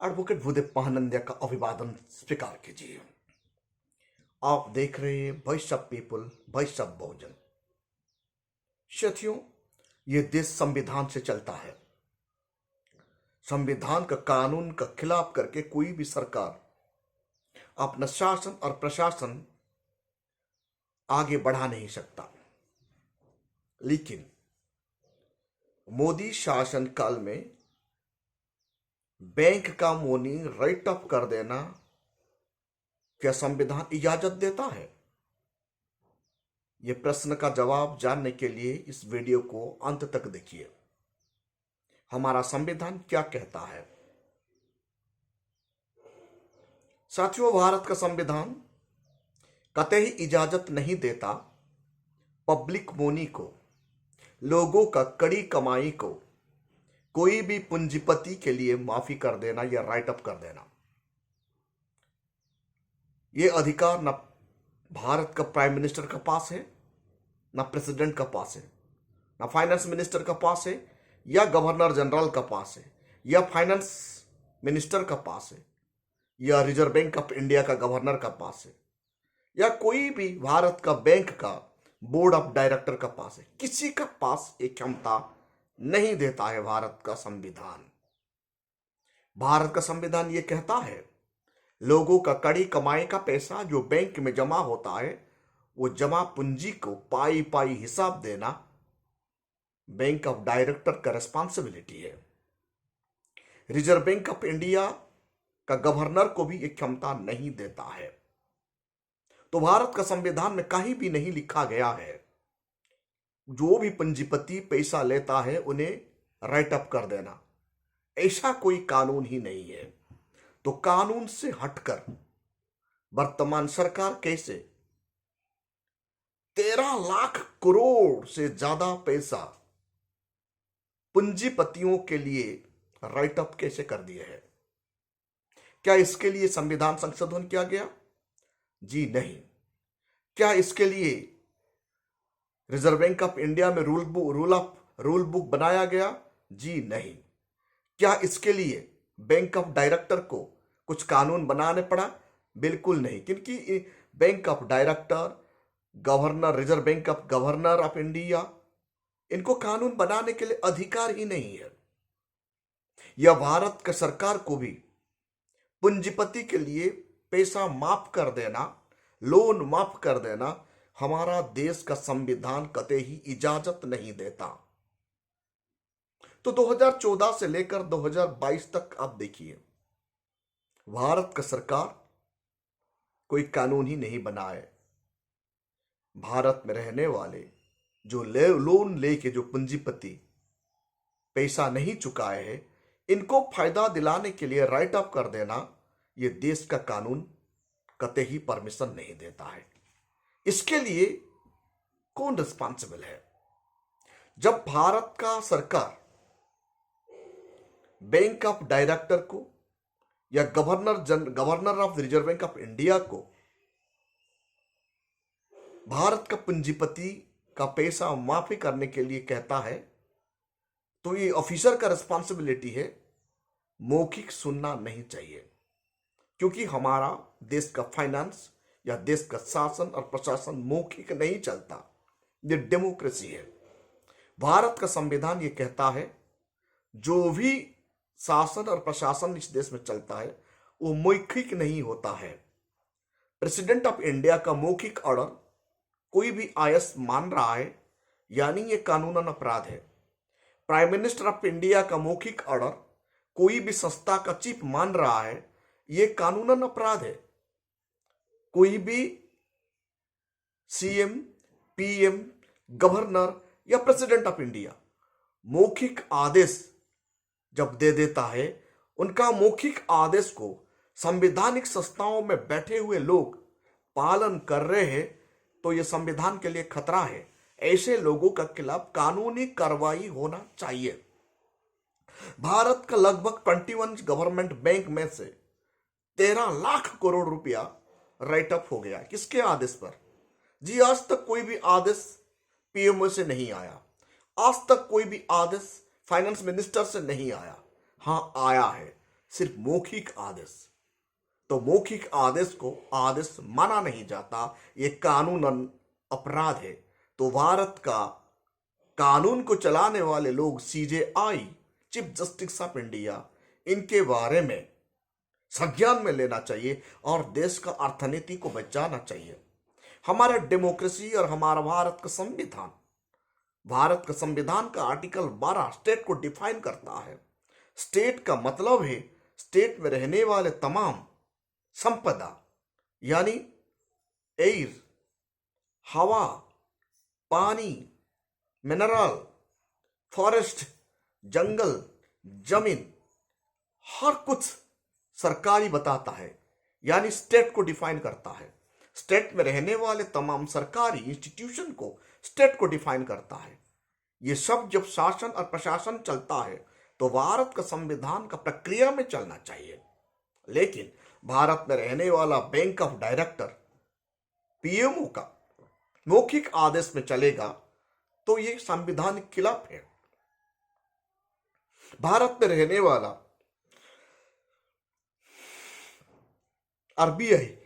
Advocate Bhudev पहानंदिया का अभिवादन स्वीकार कीजिए। आप देख रहे हैं voice of people, voice of Bahujan. साथियों, ये देश संविधान से चलता है। संविधान का कानून का खिलाफ करके कोई भी सरकार अपना शासन और प्रशासन आगे बढ़ा नहीं सकता। लेकिन मोदी शासन काल में बैंक का मनी राइट ऑफ कर देना क्या संविधान इजाजत देता है? यह प्रश्न का जवाब जानने के लिए इस वीडियो को अंत तक देखिए। हमारा संविधान क्या कहता है? साथियों, भारत का संविधान कतई इजाजत नहीं देता पब्लिक मनी को, लोगों का कड़ी कमाई को कोई भी पूंजीपति के लिए माफी कर देना या राइट अप कर देना। यह अधिकार न भारत का प्राइम मिनिस्टर का पास है, ना प्रेसिडेंट का पास है, ना फाइनेंस मिनिस्टर का पास है, या गवर्नर जनरल का पास है, या फाइनेंस मिनिस्टर का पास है, या रिजर्व बैंक ऑफ इंडिया का गवर्नर का पास है, या कोई भी भारत का बैंक का बोर्ड ऑफ डायरेक्टर का पास है। किसी का पास एक क्षमता नहीं देता है भारत का संविधान। भारत का संविधान यह कहता है लोगों का कड़ी कमाई का पैसा जो बैंक में जमा होता है, वो जमा पूंजी को पाई पाई हिसाब देना बैंक ऑफ डायरेक्टर का रिस्पॉन्सिबिलिटी है। रिजर्व बैंक ऑफ इंडिया का गवर्नर को भी एक क्षमता नहीं देता है। तो भारत का संविधान में कहीं भी नहीं लिखा गया है जो भी पूंजीपति पैसा लेता है उन्हें राइट अप कर देना। ऐसा कोई कानून ही नहीं है। तो कानून से हटकर वर्तमान सरकार कैसे 13 लाख करोड़ से ज्यादा पैसा पूंजीपतियों के लिए राइट अप कैसे कर दिए है? क्या इसके लिए संविधान संशोधन किया गया? जी नहीं। क्या इसके लिए रिजर्व बैंक ऑफ इंडिया में रूल बुक बनाया गया? जी नहीं। क्या इसके लिए बैंक ऑफ डायरेक्टर को कुछ कानून बनाने पड़ा? बिल्कुल नहीं, क्योंकि bank of director, governor, reserve bank of governor of India, इनको कानून बनाने के लिए अधिकार ही नहीं है। यह भारत की सरकार को भी पूंजीपति के लिए पैसा माफ कर देना, लोन माफ कर देना हमारा देश का संविधान कतई ही इजाजत नहीं देता। तो 2014 से लेकर 2022 तक आप देखिए, भारत का सरकार कोई कानून ही नहीं बनाए। भारत में रहने वाले जो लोन लेके जो पूंजीपति पैसा नहीं चुकाए हैं, इनको फायदा दिलाने के लिए राइट ऑफ कर देना ये देश का कानून कतई ही परमिशन नहीं देता है। इसके लिए कौन रिस्पॉन्सिबल है? जब भारत का सरकार बैंक ऑफ डायरेक्टर को या governor of reserve bank of India को भारत का पूंजीपति का पैसा माफी करने के लिए कहता है, तो ये ऑफिसर का रिस्पॉन्सिबिलिटी है। मौखिक सुनना नहीं चाहिए, क्योंकि हमारा देश का फाइनेंस या देश का शासन और प्रशासन मौखिक नहीं चलता। ये डेमोक्रेसी है। भारत का संविधान ये कहता है जो भी शासन और प्रशासन इस देश में चलता है वो मौखिक नहीं होता है। प्रेसिडेंट ऑफ इंडिया का मौखिक ऑर्डर कोई भी आयस मान रहा है, यानी ये कानूनन अपराध है। प्राइम मिनिस्टर ऑफ इंडिया का मौखिक ऑर्डर कोई भी संस्था का चीफ मान रहा है, ये कानूनन अपराध है। कोई भी सीएम, पीएम, गवर्नर या प्रेसिडेंट ऑफ इंडिया मौखिक आदेश जब दे देता है, उनका मौखिक आदेश को संवैधानिक संस्थाओं में बैठे हुए लोग पालन कर रहे हैं, तो यह संविधान के लिए खतरा है। ऐसे लोगों के खिलाफ कानूनी कार्रवाई होना चाहिए। भारत का लगभग 21 गवर्नमेंट बैंक में से 13 लाख करोड़ रुपया राइट अप हो गया। किसके आदेश पर? जी, आज तक कोई भी आदेश पीएमओ से नहीं आया। आज तक कोई भी आदेश फाइनेंस मिनिस्टर से नहीं आया। हाँ, आया है सिर्फ मौखिक आदेश। तो मौखिक आदेश को आदेश माना नहीं जाता, ये कानूनन अपराध है। तो भारत का कानून को चलाने वाले लोग CJI, chief justice of India, इनके बारे में संज्ञान में लेना चाहिए और देश का अर्थनीति को बचाना चाहिए। हमारा डेमोक्रेसी और हमारा भारत का संविधान का आर्टिकल 12 स्टेट को डिफाइन करता है। स्टेट का मतलब है स्टेट में रहने वाले तमाम संपदा, यानी एयर, हवा, पानी, मिनरल, फॉरेस्ट, जंगल, जमीन, हर कुछ सरकारी बताता है, यानी स्टेट को डिफाइन करता है। स्टेट में रहने वाले तमाम सरकारी इंस्टीट्यूशन को स्टेट को डिफाइन करता है। ये सब जब शासन और प्रशासन चलता है तो भारत का संविधान का प्रक्रिया में चलना चाहिए। लेकिन भारत में रहने वाला बैंक ऑफ डायरेक्टर पीएमओ का मौखिक आदेश में चलेगा तो ये संविधान के खिलाफ है। भारत में रहने वाला RBI,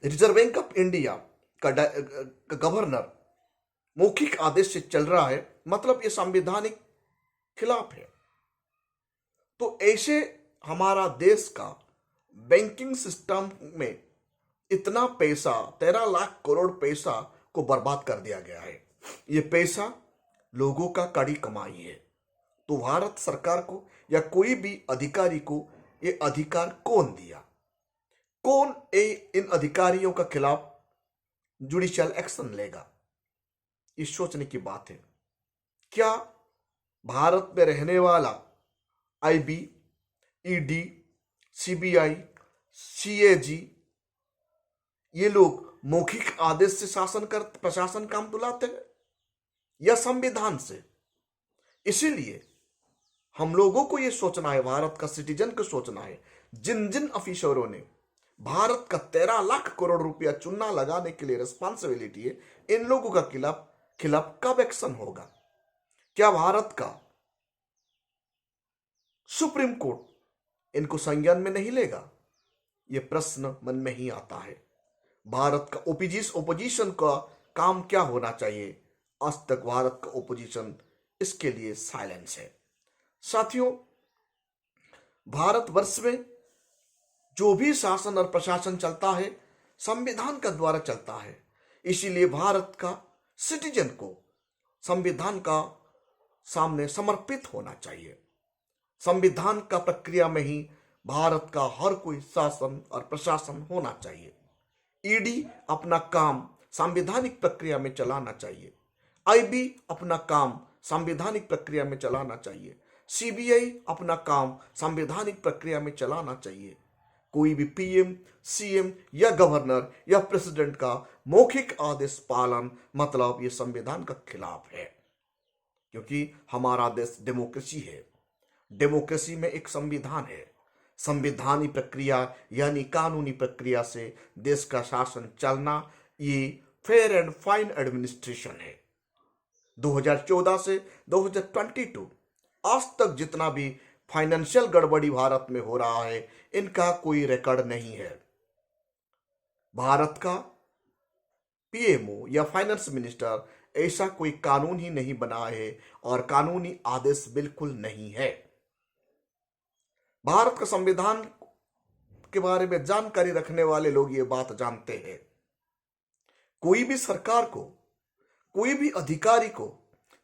reserve bank of India का गवर्नर मौखिक आदेश से चल रहा है, मतलब ये संवैधानिक खिलाफ है। तो ऐसे हमारा देश का बैंकिंग सिस्टम में इतना पैसा, 13 लाख करोड़ पैसा को बर्बाद कर दिया गया है। ये पैसा लोगों का कड़ी कमाई है। तो भारत सरकार को या कोई भी अधिकारी को ये अधिकार कौन दिया? कौन इन अधिकारियों का खिलाफ जुडिशियल एक्शन लेगा? इस सोचने की बात है। क्या भारत में रहने वाला आईबी, ईडी, सीबीआई, सीएजी, ये लोग मौखिक आदेश से प्रशासन काम तुलाते हैं या संविधान से? इसीलिए हम लोगों को यह सोचना है, भारत का सिटीजन को सोचना है, जिन जिन ऑफिसरों ने भारत का 13 लाख करोड़ रुपया चुना लगाने के लिए रिस्पॉन्सिबिलिटी है, इन लोगों का खिलाफ कब एक्शन होगा? क्या भारत का सुप्रीम कोर्ट इनको संज्ञान में नहीं लेगा? यह प्रश्न मन में ही आता है। भारत का ओपोजिशन का काम क्या होना चाहिए? आज तक भारत का ओपोजिशन इसके लिए साइलेंस है। साथियों, भारतवर्ष में जो भी शासन और प्रशासन चलता है संविधान का द्वारा चलता है। इसीलिए भारत का सिटीजन को संविधान का सामने समर्पित होना चाहिए। संविधान का प्रक्रिया में ही भारत का हर कोई शासन और प्रशासन होना चाहिए। ईडी अपना काम संवैधानिक प्रक्रिया में चलाना चाहिए। आईबी अपना काम संवैधानिक प्रक्रिया में चलाना चाहिए। सीबीआई अपना काम संवैधानिक प्रक्रिया में चलाना चाहिए। कोई भी पीएम, सीएम या गवर्नर या प्रेसिडेंट का मौखिक आदेश पालन मतलब ये संविधान का खिलाफ है, क्योंकि हमारा देश डेमोक्रेसी है। डेमोक्रेसी में एक संविधान है। संवैधानिक प्रक्रिया यानी कानूनी प्रक्रिया से देश का शासन चलना, ये फेयर एंड फाइन एडमिनिस्ट्रेशन है। 2014 से 2022 आज तक जितना भी फाइनेंशियल गड़बड़ी भारत में हो रहा है, इनका कोई रिकॉर्ड नहीं है। भारत का पीएमओ या फाइनेंस मिनिस्टर ऐसा कोई कानून ही नहीं बना है और कानूनी आदेश बिल्कुल नहीं है। भारत का संविधान के बारे में जानकारी रखने वाले लोग ये बात जानते हैं। कोई भी सरकार को, कोई भी अधिकारी को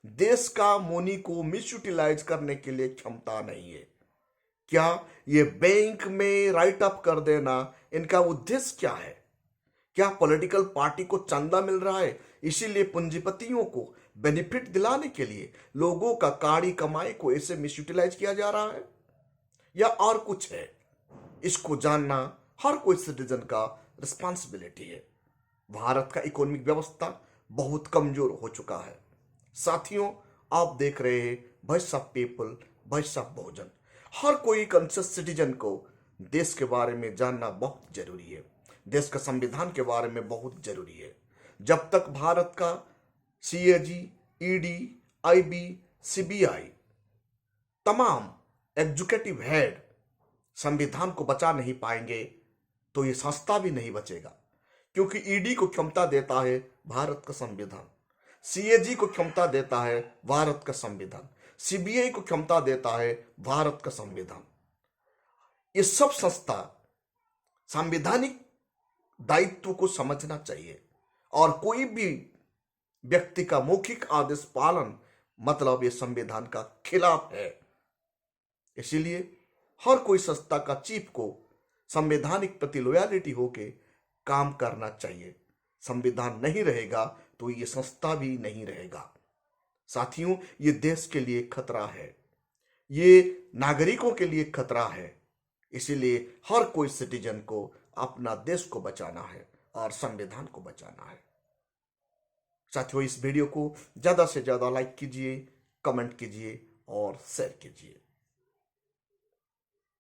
देश का मनी को मिसयूटिलाइज करने के लिए क्षमता नहीं है। क्या ये बैंक में राइट अप कर देना इनका उद्देश्य क्या है? क्या पॉलिटिकल पार्टी को चंदा मिल रहा है, इसीलिए पूंजीपतियों को बेनिफिट दिलाने के लिए लोगों का काड़ी कमाई को ऐसे मिसयूटिलाइज किया जा रहा है, या और कुछ है? इसको जानना हर कोई सिटीजन का रिस्पॉन्सिबिलिटी है। भारत का इकोनॉमिक व्यवस्था बहुत कमजोर हो चुका है। साथियों, आप देख रहे हैं voice of people, voice of Bahujan. हर कोई कॉन्शियस सिटीजन को देश के बारे में जानना बहुत जरूरी है। देश का संविधान के बारे में बहुत जरूरी है। जब तक भारत का सीएजी, ईडी, आईबी, सीबीआई तमाम एग्जीक्यूटिव हेड संविधान को बचा नहीं पाएंगे तो ये संस्था भी नहीं बचेगा, क्योंकि ईडी को क्षमता देता है भारत का संविधान, सीएजी को क्षमता देता है भारत का संविधान, सीबीआई को क्षमता देता है भारत का संविधान। ये सब संस्था संवैधानिक दायित्व को समझना चाहिए और कोई भी व्यक्ति का मौखिक आदेश पालन मतलब ये संविधान का खिलाफ है। इसीलिए हर कोई संस्था का चीफ को संवैधानिक प्रति लॉयल्टी होके काम करना चाहिए। संविधान नहीं रहेगा तो ये संस्था भी नहीं रहेगा। साथियों, ये देश के लिए खतरा है, ये नागरिकों के लिए खतरा है। इसीलिए हर कोई सिटीजन को अपना देश को बचाना है और संविधान को बचाना है। साथियों, इस वीडियो को ज्यादा से ज्यादा लाइक कीजिए, कमेंट कीजिए और शेयर कीजिए।